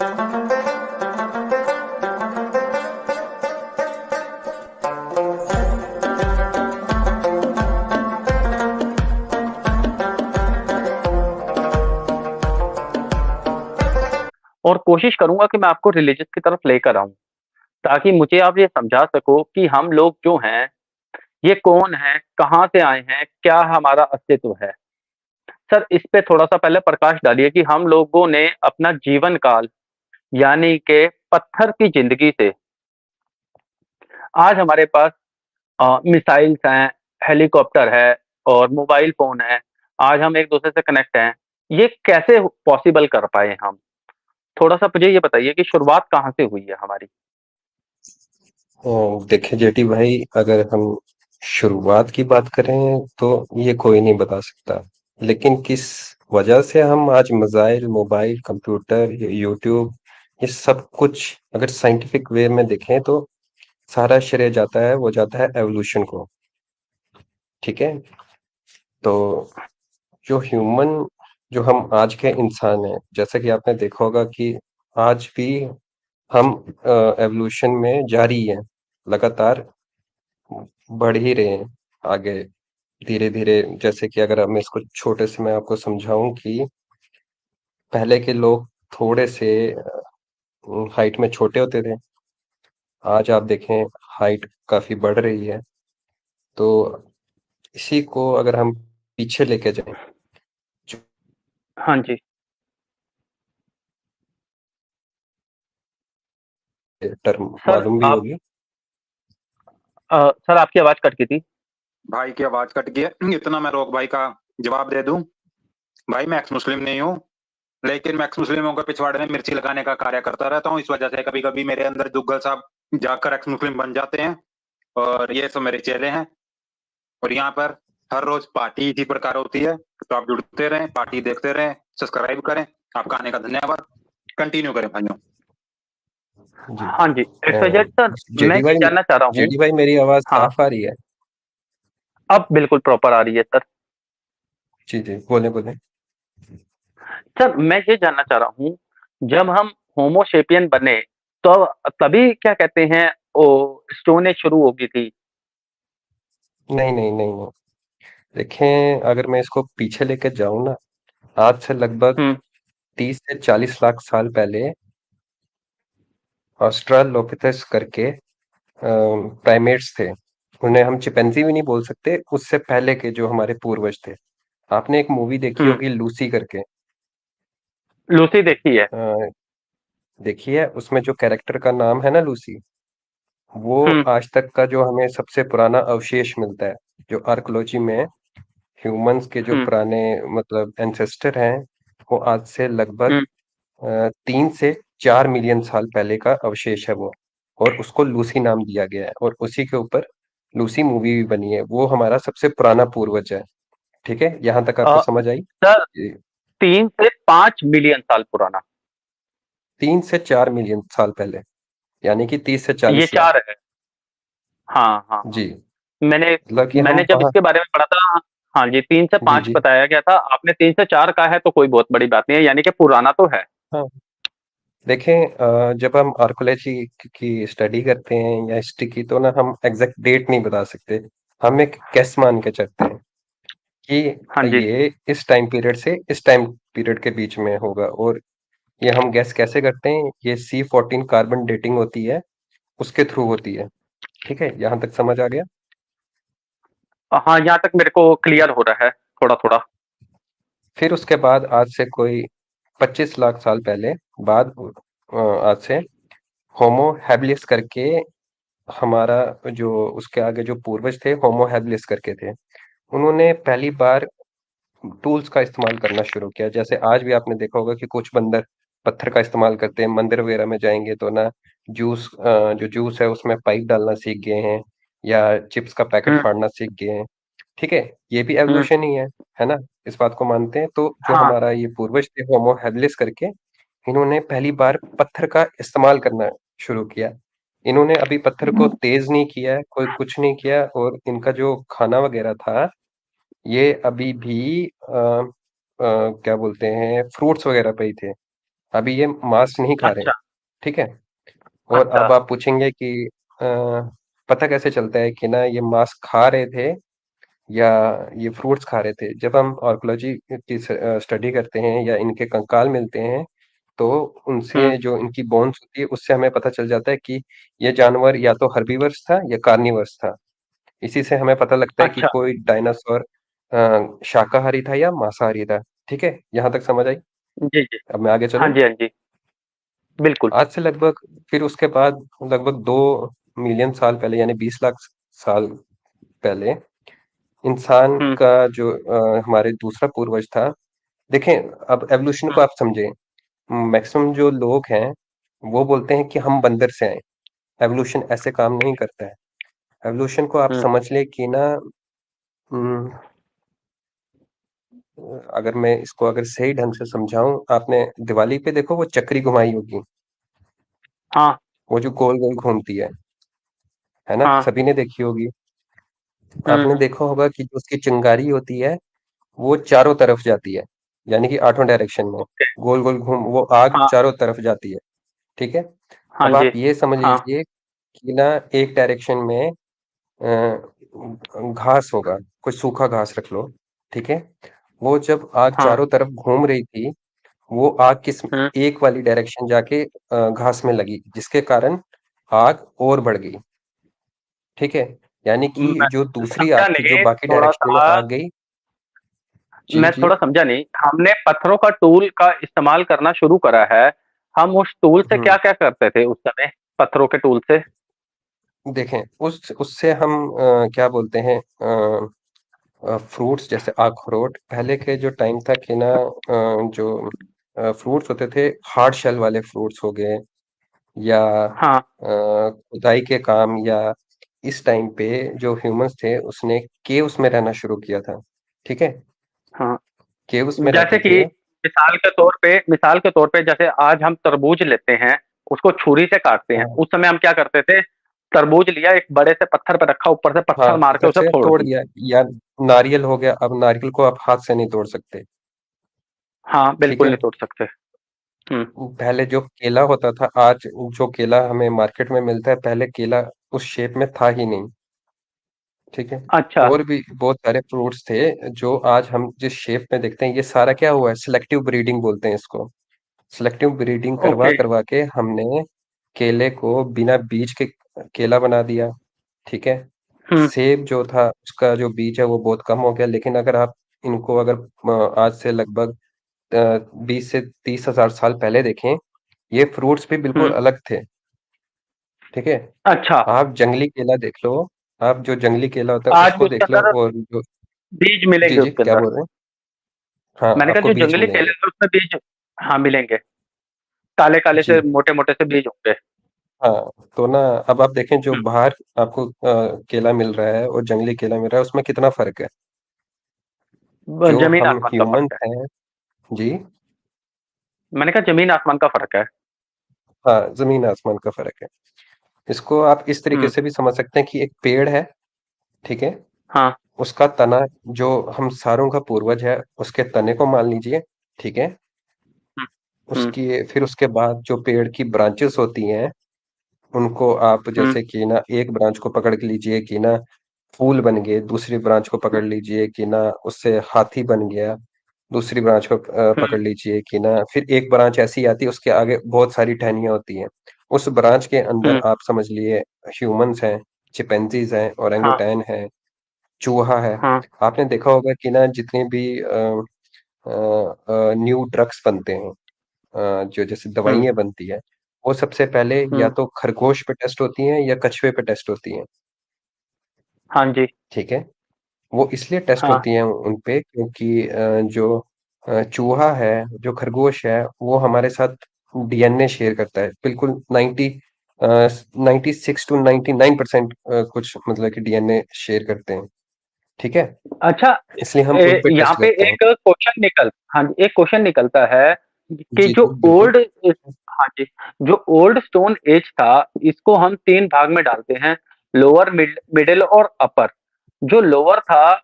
और कोशिश करूंगा कि मैं आपको रिलीजियस की तरफ लेकर आऊं, ताकि मुझे आप ये समझा सको कि हम लोग जो हैं ये कौन है, कहाँ से आए हैं, क्या हमारा अस्तित्व है। सर, इस पे थोड़ा सा पहले प्रकाश डालिए कि हम लोगों ने अपना जीवन काल, यानी कि पत्थर की जिंदगी से आज हमारे पास मिसाइल्स हैं, हेलीकॉप्टर है और मोबाइल फोन है। आज हम एक दूसरे से कनेक्ट हैं। ये कैसे पॉसिबल कर पाए हम? थोड़ा सा मुझे ये बताइए कि शुरुआत कहाँ से हुई है हमारी? देखिए जेठी भाई, अगर हम शुरुआत की बात करें तो ये कोई नहीं बता सकता। लेकिन किस वजह से हम आज मोबाइल मोबाइल कंप्यूटर यूट्यूब ये सब कुछ अगर साइंटिफिक वे में देखें तो सारा श्रेय जाता है, वो जाता है एवोल्यूशन को। ठीक है। तो जो ह्यूमन जो हम आज के इंसान हैं, जैसा कि आपने देखा होगा कि आज भी हम एवोल्यूशन में जारी हैं, लगातार बढ़ ही रहे हैं आगे धीरे-धीरे। जैसे कि अगर मैं इसको छोटे से मैं आपको समझाऊँ कि पहले के लोग थोड़े से हाइट में छोटे होते थे। आज आप देखें हाइट काफ़ी बढ़ रही है। तो इसी को अगर हम पीछे लेके जाएँ, जो हाँ जी। टर्म सर मालूम भी आप होगी। सर, आपकी आवाज कट गई थी। भाई की आवाज कट गई है। इतना मैं रोक भाई का जवाब दे दूं। भाई मैं एक्स मुस्लिम नहीं हूँ, लेकिन मैं एक्स मुस्लिमों के पिछवाड़े में मिर्ची लगाने का कार्य करता रहता हूँ। इस वजह से कभी कभी मेरे अंदर दुग्गल साहब जाकर एक्स मुस्लिम बन जाते हैं, और ये सब मेरे चेले हैं। और यहाँ पर हर रोज पार्टी इसी प्रकार होती है। तो आप जुड़ते रहें, पार्टी देखते रहें, सब्सक्राइब करें। आपका आने का धन्यवाद। कंटिन्यू करें भाइयों। जी। हाँ जी, इट्स अ सर। मैं जेडी ये भाई, जानना चाह रहा हूँ। जेडी भाई मेरी आवाज़ हाँ, साफ आ रही है? अब बिल्कुल प्रॉपर आ रही है सर। जी, जी। बोलें, बोलें। सर, मैं ये जानना चाह रहा हूँ, जब हम होमो सेपियन बने, तो तभी क्या कहते हैं, वो स्टोन एज शुरू हो गई थी? नहीं, नहीं, नहीं, नहीं। देखें, अगर मैं इसको पीछे लेके जाऊँ ना, आज से लगभग हुँ, 30 से 40 लाख साल पहले ऑस्ट्रलोपिथेस करके प्राइमेट्स थे। उन्हें हम चिंपैंजी भी नहीं बोल सकते, उससे पहले के जो हमारे पूर्वज थे। आपने एक मूवी देखी हुँ। होगी लूसी करके। लूसी देखी है। अ, देखी है? उसमें जो कैरेक्टर का नाम है ना लूसी, वो हुँ, आज तक का जो हमें सबसे पुराना अवशेष मिलता है, जो आर्कियोलॉजी में ह्यूमंस के जो हुँ, पुराने मतलब एंसेस्टर हैं, वो आज से लगभग हुँ। 3 से 4 मिलियन साल पहले का अवशेष है वो। और उसको लूसी नाम दिया गया है और उसी के ऊपर लूसी मूवी भी बनी है। वो हमारा सबसे पुराना पूर्वज है। ठीक है? यहाँ तक आपको समझ आई? सर, जी। 3 से 5 मिलियन साल पुराना। 3 से 4 मिलियन साल पहले, यानी कि 30 से ये 40 4 लाख। है। हाँ, हाँ, हाँ। जी। मैंने मतलब कि हम मैंने जब वहाँ। इसके बारे में पढ़ा था, हाँ जी, 3 से जी, 5 जी। बताया गया था। आपने 3 से 4 कहा है तो कोई बहुत बड़ी बात नहीं है, यानी कि पुराना तो है। हाँ। देखें, जब हम आर्कोलॉजी की स्टडी करते हैं या हिस्ट्री की, तो ना हम एग्जैक्ट डेट नहीं बता सकते। हम एक गेस मान के चलते हैं हाँ कि जी। ये इस टाइम पीरियड से इस टाइम पीरियड के बीच में होगा। और ये हम गैस कैसे करते हैं? ये C14 कार्बन डेटिंग होती है, उसके थ्रू होती है। ठीक है? यहाँ तक समझ आ गया? हाँ, यहाँ तक मेरे को क्लियर हो रहा है, थोड़ा-थोड़ा। फिर उसके बाद आज से कोई 25 लाख साल पहले बाद आज से होमो हैबिलिस करके हमारा जो उसके आगे जो पूर्वज थे, होमो हैबिलिस करके थे। उन्होंने पहली बार टूल्स का इस्तेमाल करना शुरू किया। जैसे आज भी आपने देखा होगा कि कुछ बंदर पत्थर का इस्तेमाल करते हैं। मंदिर वगैरह में जाएँगे तो ना जो जूस है उसमें पाइप डालना सीख गए हैं, या चिप्स का पैकेट हुँ, फाड़ना सीख गए हैं। ठीक है? ये भी हुँ। एवोल्यूशन ही है ना? इस बात को मानते हैं। तो जो हाँ। हमारा ये पूर्वज थे होमो हैबिलिस करके, इन्होंने पहली बार पत्थर का इस्तेमाल करना शुरू किया। इन्होंने अभी पत्थर को तेज़ नहीं किया है, कोई कुछ नहीं किया। और इनका जो खाना वगैरह था, ये अभी भी क्या बोलते हैं, फ्रूट्स वगैरह पे ही थे। अभी ये मांस नहीं खा रहे, अच्छा, ठीक है? और अच्छा। अब आप पूछेंगे कि पता कैसे चलता है कि ना ये मांस खा रहे थे या ये फ्रूट्स खा रहे थे? जब हम आर्कियोलॉजी की स्टडी करते हैं या इनके कंकाल मिलते हैं, तो हुँ, उनसे जो इनकी बोन्स होती है उससे हमें पता चल जाता है कि ये जानवर या तो हर्बीवर्स था या कार्निवर्स था। इसी से हमें पता लगता है कि अच्छा। कोई डायनासोर शाकाहारी था या मांसाहारी था। ठीक है? यहाँ तक समझ आई? जी, जी। अब मैं आगे हाँ चलूँ? जी, हाँ जी। बिल्कुल। आज से लगभग फिर उसके बाद लगभग 2 मिलियन साल पहले यानी 20 लाख साल पहले इंसान हुँ, का जो हमारे दूसरा पूर्वज था। देखें, अब एवोल्यूशन को हुँ, आप समझें। मैक्सिमम जो लोग हैं, वो बोलते हैं कि हम बंदर से आए। एवोल्यूशन ऐसे काम नहीं करता है। एवोल्यूशन को आप हुँ। समझ लें कि ना उम, अगर मैं इसको अगर सही ढंग से समझाऊँ, आपने दिवाली पे देखो वो चक्री घुमाई होगी, हाँ, वो जो गोल-गोल घूमती है ना? हाँ। सभी ने देखी होगी। हुँ, आपने हुँ। देखा होगा कि जो उसकी चिंगारी होती है, वो चारों तरफ जाती है, यानी कि आठों डायरेक्शन में। ओके। गोल-गोल घूम वो आग हाँ, चारों तरफ जाती है, ठीक है? हाँ अब जी। आप ये समझ हाँ, लीजिए कि ना एक डायरेक्शन में घास होगा, कोई सूखा घास रख लो, ठीक है? वो जब आग हाँ। चारों तरफ घूम रही थी, वो आग किस हुँ, एक वाली डायरेक्शन जाके घास में लगी, जिसके कारण आग और बढ़ गई, ठीक है? यानी कि मैं जो दूसरी आग समझा थी, जो नहीं बाकी डायरेक्शन में थोड़ा-सा। आ गई। जी, मैं जी। थोड़ा समझा नहीं। हमने पत्थरों का टूल का इस्तेमाल करना शुरू करा है। हम उस टूल से हुँ। क्या-क्या करते थे उस समय? पत्थरों के टूल से? देखें, उस उससे हम क्या बोलते हैं फ्रूट्स जैसे अखरोट पहले के जो टाइम था कि ना जो फ्रूट्स होते थे हार्ड शेल वाले फ्रूट्स हो गए या हाँ, खुदाई के काम या इस टाइम पे जो ह्यूमंस थे उसने केव्स में रहना शुरू किया था, ठीक है? हाँ। केव्स में जैसे रहते कि थे। मिसाल के तौर पे जैसे आज हम तरबूज लेते हैं, उसको छुरी से काटते हैं। हाँ, उस समय हम क्या करते थे? तरबूज लिया, एक बड़े से पत्थर पे रखा, ऊपर से हाँ, पत्थर मार के पत्थर उसे से फोड़ तोड़ दिया। दिया या नारियल हो गया, अब नारियल को आप हाथ से नहीं तोड़ सकते, हाँ, ठीक बिल्कुल है? नहीं तोड़ सकते। हुँ, पहले जो केला होता था, आज जो केला हमें मार्केट में मिलता है, पहले केला उस शेप में था ही नहीं, ठीक है? अच्छा। और भी बहुत सारे फ्रूट्स थे, जो आज हम जिस शेप में देखते हैं, ये सारा क्या हुआ है? सिलेक्टिव ब्रीडिंग बोलते हैं इसको। Selective breeding okay. करवा-करवा के हमने केले को बिना बीज के केला बना दिया, ठीक है? हुँ, सेब जो था, उसका जो बीज है, वो बहुत कम हो गया, लेकिन अगर आप इनको अगर आज से लगभग 20 से 30 हज़ार साल पहले देखें, ये फ्रूट्स भी बिल्कुल हुँ। अलग थे, ठीक है? अच्छा, आप जंगली केला देख लो, आप जो जंगली केला होता है आज भी उसको उसके देख लो अंदर और जो बीज जी, मिलेंगे जी, उसके क्या अंदर। बोल रहे हैं? हाँ, मैंने कहा आपको जो बीज जंगली केले मिलेंगे। हैं उसमें बीज। हाँ, मिलेंगे। काले-काले से जी, मोटे-मोटे से बीज होंगे। हाँ, तो ना अब आप देखें जो हुँ, बाहर आपको केला मिल रहा है और जंगली केला मिल रहा है, उसमें कितना फ़र्क है? ब जो हम ज़मीन-आसमान का ह्यूमन्स फ़र्क है। हैं जी, मैंने कहा ज़मीन-आसमान का फ़र्क है। हाँ, ज़मीन-आसमान का फ़र्क है। इसको आप इस तरीके हुँ, से भी समझ सकते हैं कि एक पेड़ है, ठीक है? हाँ। उसका तना जो हम सारों का पूर्वज है, उसके तने को मान लीजिए, ठीक है? हुँ, हुँ, उसकी फिर उसके बाद जो पेड़ की ब्रांचेस होती हैं, उनको आप हुँ, जैसे कि ना एक ब्रांच को पकड़ के लीजिए कि ना फूल बन गए, दूसरी ब्रांच को हुँ, पकड़ लीजिए कि ना उससे हाथी बन गया, दूसरी ब्रांच को हुँ, पकड़ लीजिए कि ना फिर एक ब्रांच ऐसी आती है उसके आगे बहुत सारी टहनियाँ होती हैं। उस ब्रांच के अंदर हुँ, आप समझ लिए ह्यूमन्स हैं, चिंपैंज़ीज़ हैं, हाँ, ओरेंगुटैन है, चूहा है। हाँ, आपने देखा होगा कि ना जितने भी न्यू ड्रग्स बनते हैं, जो जैसे हुँ, दवाइयाँ बनती हैं, वो सबसे पहले या हुँ, तो खरगोश पे टेस्ट होती हैं या कछुए पे टेस्ट होती हैं, हाँ जी, ठीक है? वो इसलिए टेस्ट हाँ, होती हैं उन पे क्योंकि जो चूहा है, जो खरगोश है, वो हमारे साथ डीएनए शेयर करता है। बिल्कुल 96 टू 99% कुछ मतलब कि डीएनए शेयर करते हैं, ठीक है? अच्छा। इसलिए हम उन पे यहाँ टेस्ट पे करते हैं। एक क्वेश्चन निकल हाँ जी, एक क्वेश्चन निकलता है कि जी, जो जी, बिल्कुल। ओल्ड हाँ जी, जो ओल्ड स्टोन एज था, इसको हम 3 भाग में डालते हैं, लोअर, मिडल और अपर। जो लोअर था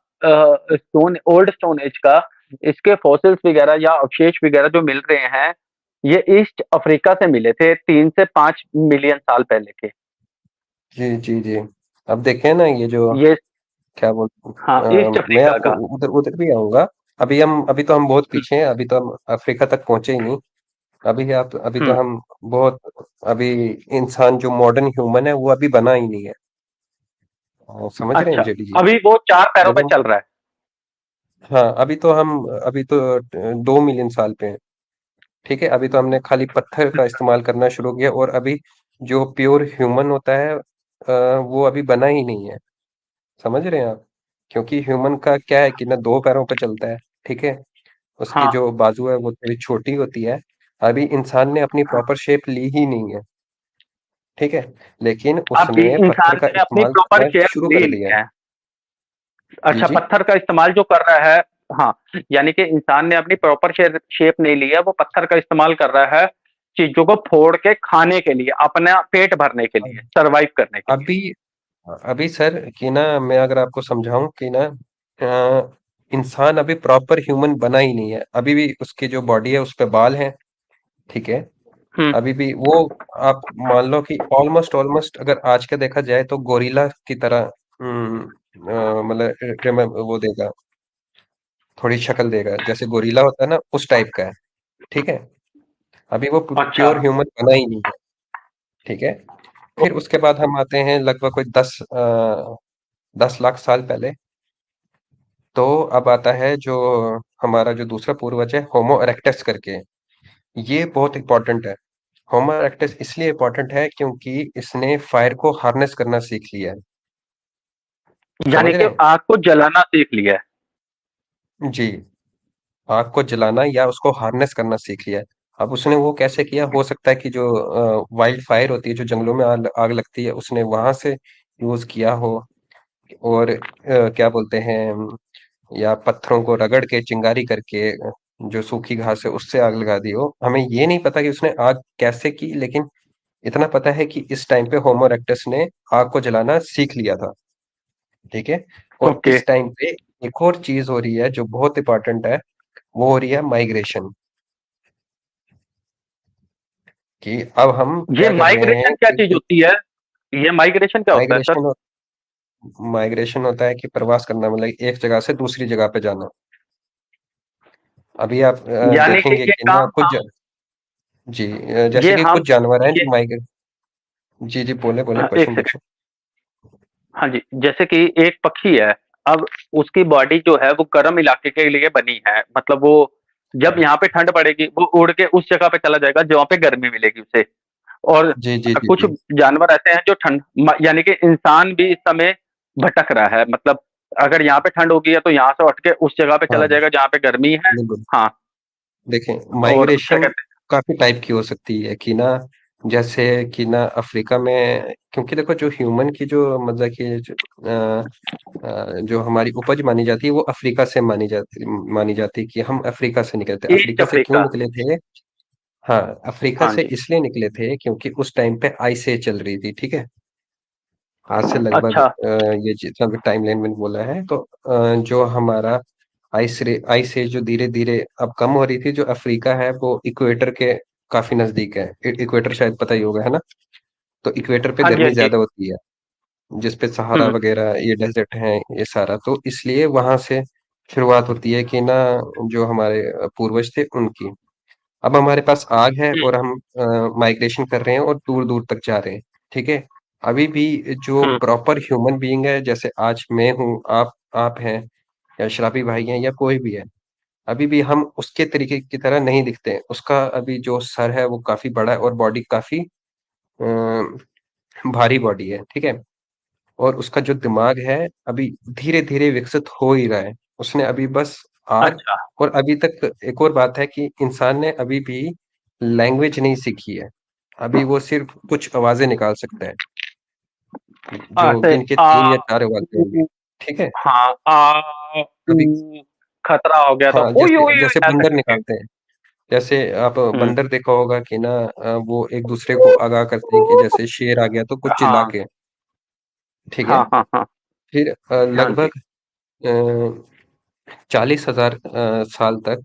ओल्ड स्टोन एज का, इसके फॉसिल्स वगैरह या अवशेष वगैरह जो मिल रहे हैं, ये ईस्ट अफ्रीका से मिले थे 3 से 5 मिलियन साल पहले के। जी, जी, जी। अब देखें ना ये जो ये क्या बोलते हाँ, ईस्ट मैं अफ्रीका आपको का। उधर उधर भी आऊँगा। अभी तो हम बहुत हुँ, पीछे हैं, अभी तो हम अफ्रीका तक पहुँचे ही नहीं। अभी तो हुँ, हम बहुत अभी इंसान जो मॉडर्न ह्यूमन है वो अभी बना ही नहीं है। समझ रहे हैं अच्छा, जेडी जी? अभी वो 4 पैरों जब पे हम चल रहा है। हाँ, अभी तो 2 मिलियन साल पे हैं। ठीक है, अभी तो हमने खाली पत्थर का इस्तेमाल करना शुरू किया और अभी जो प्योर ह्यूमन होता है वो अभी बना ही नहीं है। समझ रहे हैं आप? क्योंकि ह्यूमन का क्या है कि ना 2 पैरों पे चलता है, ठीक है? उसकी हाँ, जो बाजू है वो थोड़ी छोटी होती है। अभी इंसान ने अपनी हाँ। प्रॉपर शेप ली ही नहीं है, ठीक है? लेकिन अभी उसने पत्थर इंसान का ने अपनी इस्तेमाल प्रॉपर करना शेप शुरू ले कर ली दिया है। है। जी, अच्छा, जी। पत्थर का इस्तेमाल जो कर रहा है, हाँ, यानी कि इंसान ने अपनी प्रॉपर शेप नहीं ली है, वो पत्थर का इस्तेमाल कर रहा है चीज़ों को फोड़ के खाने के लिए, अपना पेट भरने के लिए, अब सर्वाइव करने के लिए। अभी अभी सर कि ना मैं अगर आपको समझाऊँ कि ना इंसान अभी प्रॉपर ह्यूमन बना ही नहीं है। अभी भी उसकी जो बॉडी है उस पे बाल हैं, ठीक है? हुँ, अभी भी वो आप मान लो कि ऑलमोस्ट ऑलमोस्ट अगर आज का देखा जाए तो गोरिल्ला की तरह मतलब वो देगा, थोड़ी शक्ल देगा। जैसे गोरिल्ला होता है ना उस टाइप का है, ठीक है? अभी वो अच्छा, प्योर ह्यूमन बना ही नहीं है, ठीक है? ओ फिर उसके बाद हम आते हैं लगभग कोई 10 लाख साल पहले। तो अब आता है जो हमारा जो दूसरा पूर्वज है होमो इरेक्टस करके। ये बहुत इंपॉर्टेंट है। होमो इरेक्टस इसलिए इंपॉर्टेंट है क्योंकि इसने फायर को हार्नेस करना सीख लिया है। यानी समझ रहे कि हैं? आग को जलाना सीख लिया है। जी, आग को जलाना या उसको हार्नेस करना सीख लिया है। अब उसने वो कैसे किया? हो सकता है कि जो वाइल्ड फायर होती है, जो जंगलों में आग आग लगती है, उसने वहां से यूज किया हो। और क्या बोलते हैं, या पत्थरों को रगड़ के चिंगारी करके जो सूखी घास है उससे आग लगा दी हो। हमें ये नहीं पता कि उसने आग कैसे की, लेकिन इतना पता है कि इस टाइम पे होमो इरेक्टस ने आग को जलाना सीख लिया था, ठीक है? और ओके, इस टाइम पे एक और चीज हो रही है जो बहुत इंपॉर्टेंट है, वो हो रही है माइग्रेशन। कि अब हम ये क्या कर रहे माइग्रेशन हैं क्या कि चीज़ होती है? ये माइग्रेशन क्या होता है सर? माइग्रेशन माइग्रेशन होता है कि प्रवास करना, मतलब एक जगह से दूसरी जगह पे जाना। अभी आप यानी कि देखेंगे ये कि ना काम हम जी जैसे ये कि हम कुछ जानवर हैं ये जो माइग्रेट जी जी बोले बोले एक क्वेश्चन सेकंड। पूछे। हाँ जी, जैसे कि एक पक्षी है, अब उसकी बॉडी जो है वो गर्म इलाके के लिए बनी है, मतलब वो जब यहाँ पे ठंड पड़ेगी वो उड़ के उस जगह पे चला जाएगा जहाँ पे गर्मी मिलेगी उसे। और जी जी जी कुछ जी जानवर ऐसे हैं जो यानी कि इंसान भी इस समय भटक रहा है, मतलब अगर यहाँ पे ठंड होगी है तो यहाँ से उठ के उस जगह पे चला हाँ जाएगा जहाँ पे गर्मी है। बिल्कुल। हाँ, देखें और क्या माइग्रेशन कहते काफी टाइप की हो सकती है कि ना, जैसे कि ना अफ्रीका में, क्योंकि देखो जो ह्यूमन की जो मतलब कि जो हमारी उपज मानी जाती है वो अफ्रीका से मानी जाती है कि हम अफ्रीका से निकले थे। हैं, ईस्ट अफ्रीका से क्यों अफ्रीका। निकले थे? हाँ, अफ्रीका हाँ से जी। इसलिए निकले थे क्योंकि उस टाइम पे आइस एज चल रही थी, ठीक है? आज से लगभग अच्छा। ये जितना भी टाइमलाइन मैंने बोला है तो जो हमारा आइस एज जो धीरे धीरे अब कम हो रही थी, जो अफ्रीका है वो इक्वेटर के काफी नजदीक है। इक्वेटर शायद पता ही होगा, है ना? तो इक्वेटर पे हाँ जी, हाँ गर्मी जी। ज्यादा होती है, जिस पे सहारा हुँ, वगैरह ये डेजर्ट है ये सारा, तो इसलिए वहां से शुरुआत होती है कि ना जो हमारे पूर्वज थे उनकी। अब हमारे पास आग है हुँ, और हम माइग्रेशन कर रहे हैं और दूर दूर तक जा रहे हैं, ठीक है? अभी भी जो हुँ। प्रॉपर ह्यूमन बीइंग है, जैसे आज मैं हूँ, आप हैं, या शराबी भाई हैं, या कोई भी है, अभी भी हम उसके तरीके की तरह नहीं दिखते। उसका अभी जो सर है वो काफी बड़ा है और बॉडी काफी भारी बॉडी है, ठीक है? और उसका जो दिमाग है अभी धीरे धीरे विकसित हो ही रहा है। उसने अभी बस आग, अच्छा, और अभी तक एक और बात है कि इंसान ने अभी भी लैंग्वेज नहीं सीखी है। अभी वो सिर्फ कुछ आवाजें निकाल सकता है, जो ऐसे गिन के आ 3 या 4 आवाजें उ होंगी, उ ठीक है? हाँ, अभी खतरा हो गया तो हाँ, ओय जैसे ओय ओय जैसे ऐसे बंदर करके। निकालते हैं, जैसे आप हुँ। बंदर देखा होगा कि ना वो एक दूसरे को आगाह करते हैं कि जैसे शेर आ गया तो कुछ चिल्ला हाँ, के, ठीक है? हाँ, हाँ, हाँ। फिर हाँ जी। लगभग 40,000 साल तक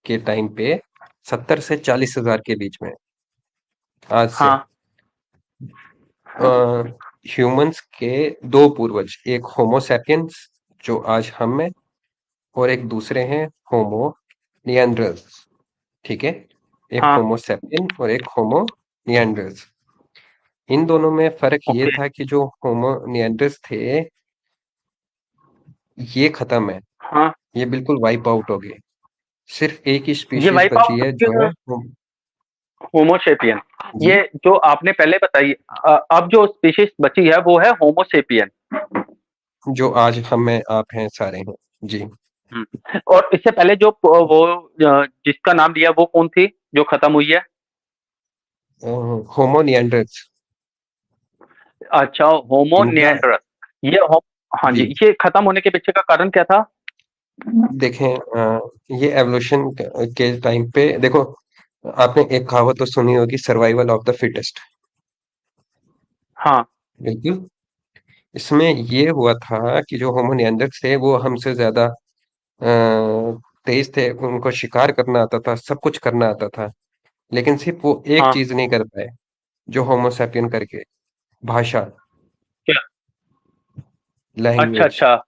के टाइम पे 70 से 40 हजार के बीच में आज से। हाँ ह्यूमंस के दो पूर्वज, एक होमो सैपियंस जो आज हम में, और एक दूसरे हैं होमो निएंडरल्स। ठीक है, एक हाँ। होमो सैपियन और एक होमो निएंडरल्स। इन दोनों में फर्क ये ओके। था कि जो होमो निएंडरल्स थे ये खत्म है, हाँ, ये बिल्कुल वाइप आउट हो गए। सिर्फ एक ही ये स्पीशीज वाइप बची आउट है जो है होमोसेपियन। जी, ये जो आपने पहले बताई, अब जो स्पीशीज बची है वो है होमोसेपियन। जो आज हम में आप हैं सारे हैं जी। और इससे पहले जो वो जिसका नाम लिया वो कौन थी जो खत्म हुई है? होमो निएंडरल्स। अच्छा, होमो इनका निएंडरस। ये हाँ जी, जी, ये खत्म होने के पीछे का कारण क्या था? देखें ये एवोल्यूशन के टाइम पे देखो, आपने एक कहावत तो सुनी होगी, सर्वाइवल ऑफ द फिटेस्ट। हाँ। बिल्कुल। इसमें ये हुआ था कि जो होमो निएंडरस थे वो हमसे ज्यादा तेज थे, उनको शिकार करना आता था, सब कुछ करना आता था, लेकिन सिर्फ वो एक हाँ। चीज नहीं कर पाए जो होमो सैपियन करके, भाषा, क्या? अच्छा लैंग्वेज। अच्छा।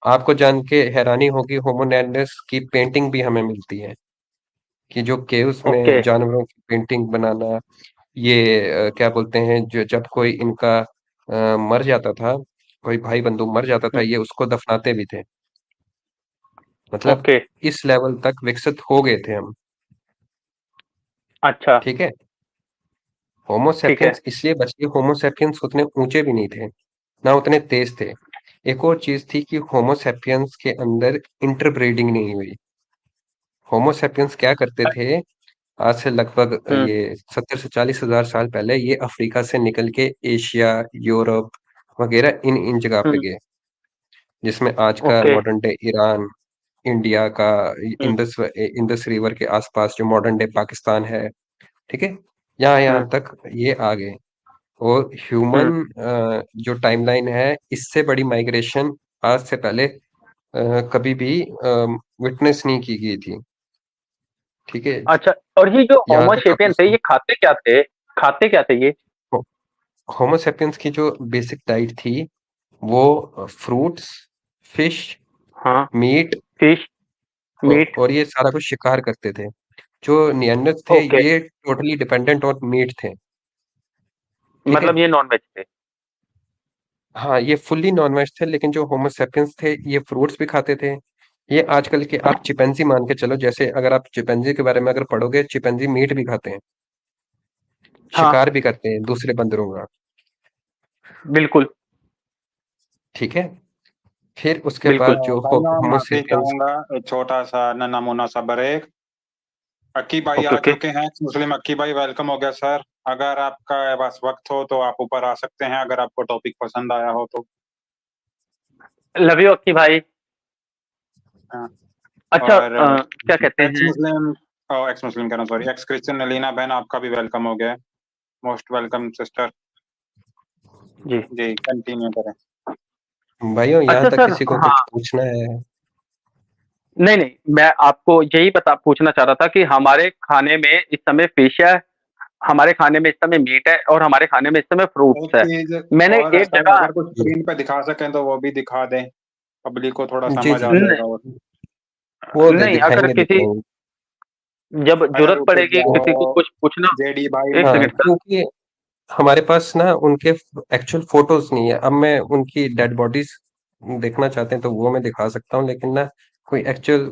आपको जान के हैरानी होगी, होमो निएंडरस की पेंटिंग भी हमें मिलती है, कि जो केव्स ओके। में जानवरों की पेंटिंग बनाना, ये क्या बोलते हैं, जो जब कोई इनका मर जाता था, कोई भाई बंधु मर जाता था, हम्म, ये उसको दफनाते भी थे। मतलब ओके। इस लेवल तक विकसित हो गए थे हम। अच्छा। ठीक है, होमो ठीक है। सैपियंस इसलिए बच गए, होमो सैपियंस उतने ऊंचे भी नहीं थे, ना उतने तेज थे। एक और चीज थी कि होमो सैपियंस के अंदर इंटरब्रीडिंग नहीं हुई। होमो सैपियंस क्या करते थे, आज से लगभग हम्म। ये 70 से 40 हजार साल पहले ये अफ्रीका से निकल के एशिया, यूरोप वगैरह इन इन जगह पे हम्म। गए, जिसमें आज का okay. Modern day Iran, India का हम्म। इंडस रिवर के आसपास जो मॉडर्न डे पाकिस्तान है। ठीक है, यहाँ हम्म। यहाँ तक ये आ गए। और ह्यूमन हम्म। जो टाइमलाइन है, इससे बड़ी माइग्रेशन आज से पहले कभी भी विटनेस नहीं की गई थी। ठीक है, अच्छा, और ये जो यहाँ तक आप होमोसेपियन थे ये खाते क्या थे? खाते क्या थे ये? होमो सेपियंस की जो बेसिक डाइट थी वो फ्रूट्स, फिश, हाँ। Meat, fish, meat. और ये सारा कुछ शिकार करते थे। जो निएंडरथल थे ओके। ये टोटली डिपेंडेंट ऑन मीट थे। ठीक है, मतलब ये नॉन वेज थे? हाँ ये फुल्ली नॉन वेज थे, लेकिन जो होमो सेपियंस थे ये फ्रूट्स भी खाते थे। ये आजकल के आप चिंपैंजी मान के चलो, जैसे अगर आप चिंपैंजी के बारे में अगर पढ़ोगे, चिंपैंजी मीट भी खाते हैं, हाँ। शिकार भी करते हैं दूसरे बंदरों का। बिल्कुल। ठीक है, फिर उसके बिल्कुल। बाद जो भाइयों होमो माफी सेपियंस। चाहूंगा, एक छोटा सा नमूना सा ब्रेक। अक्की भाई ओके आ ओके। चुके हैं, मुस्लिम अक्की भाई वेलकम हो गया सर। अगर आपका पास वक्त हो तो आप ऊपर आ सकते हैं, अगर आपको टॉपिक पसंद आया हो तो। लव यू अक्की भाई। हाँ। अच्छा, और क्या कहते एक्स हैं? मुस्लिम, एक्स मुस्लिम कह रहा हूँ, सॉरी, एक्स क्रिश्चियन अलीना बहन, आपका भी वेलकम हो गया। Most welcome sister. जी। जी कंटिन्यू करें। भाइयों यहाँ अच्छा तक सर। किसी को हाँ। कुछ पूछना है? नहीं नहीं, मैं आपको यही पूछना चाह रहा था कि हमारे खाने में इस समय फिश है, हमारे खाने में इस समय मीट है, और हमारे खाने में इस समय एक फ्रूट्स है। चीज मैंने और है एक सर, जगह। अगर कुछ स्क्रीन पे दिखा सकें तो वो भी दिखा दें, पब्लिक को थोड़ा जी समझ जी, आ जाएगा। और वो नहीं, अगर दिखाएंगे किसी, दिखाएंगे। जब अगर जरूरत रुतुजा पड़ेगी हो, किसी को कुछ पूछना। जेडी भाई। एक हाँ सेकंड सर। क्योंकि हमारे पास ना उनके एक्चुअल फोटोज नहीं है। अब मैं उनकी डेड बॉडीज देखना चाहते हैं तो वो मैं दिखा सकता हूँ, लेकिन ना कोई एक्चुअल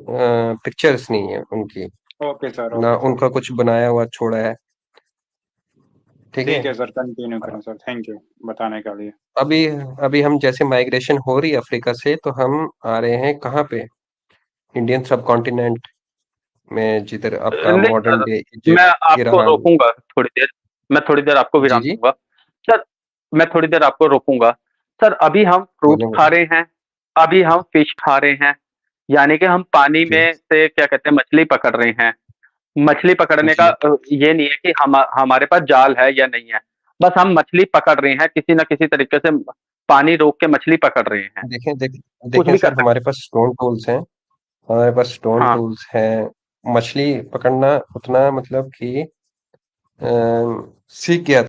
पिक्चर्स नहीं है उनकी, ओके सर, ना ओके सर। उनका कुछ बनाया हुआ छोड़ा है। ठीक है, ठीक है सर, कंटिन्यू करें सर, थैंक यू बताने के लिए। अभी अभी हम जैसे माइग्रेशन हो रही है अफ्रीका से, तो हम आ रहे हैं कहाँ पे, इंडियन सब कॉन्टिनेंट में, जिधर आपका नहीं मॉडर्न सर, डे मैं इजिप्ट, आपको ईरान। रोकूंगा थोड़ी देर। मैं थोड़ी देर आपको जी विराम जी, दूंगा सर। मैं थोड़ी देर आपको रोकूंगा सर। अभी हम फ्रूट्स बोले खा बोले। रहे हैं, अभी हम फिश खा रहे हैं, यानी कि हम पानी जी में से क्या कहते हैं मछली पकड़ रहे हैं। मछली पकड़ने का जी, ये नहीं है कि हमारे पास जाल है या नहीं है, बस हम मछली पकड़ रहे हैं किसी ना किसी तरीके से। पानी रोक के मछली पकड़ रहे हैं। देखें कुछ देखें भी कर सर, सकते हमारे पास स्टोन टूल्स हैं, हमारे पास हैं। स्टोन हाँ। टूल्स हैं, मछली पकड़ना उतना मतलब कि सीख गया